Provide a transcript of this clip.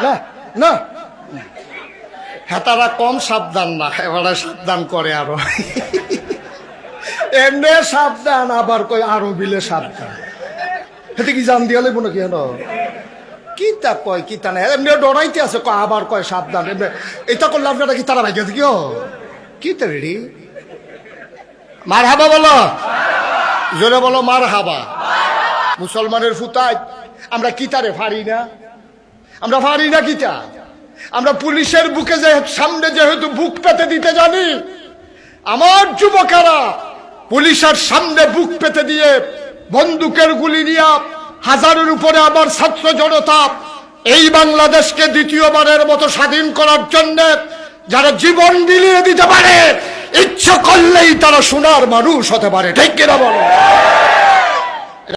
না না, হেতারা কম সাবধান না, এবারে সাবধান করে আরো। এমনি সাবধান, আবার কই আরো বিলে সাবধান। হেতে কি জান দিয়া লাগবো নাকি? হেন কি তা কয়, কি তা না, এমনি ডরাইতে আছে, কয় আবার কয় সাবধান। এটা করলে আপনারা কি তারা ভাইকে দিও কি তো রেডি? মার হাবা বলো, জোরে বলো মার হাবা। মুসলমানের ফুতায় আমরা কিতারে ফারি না, আমরা ফারি না কিতা। আমরা পুলিশের বুকে যে সামনে যেহেতু বুক পেতে দিতে জানি, আমার যুবকেরা পুলিশের সামনে বুক পেতে দিয়ে বন্দুকের গুলি নিয়ে হাজারের উপরে আমার ছাত্র জনতা এই বাংলাদেশকে দ্বিতীয়বারের মতো স্বাধীন করার জন্য যারা জীবন বিলিয়ে দিতে পারে, ইচ্ছা করলেই তারা সোনার মানুষ হতে পারে। ঠিক কিনা বলো?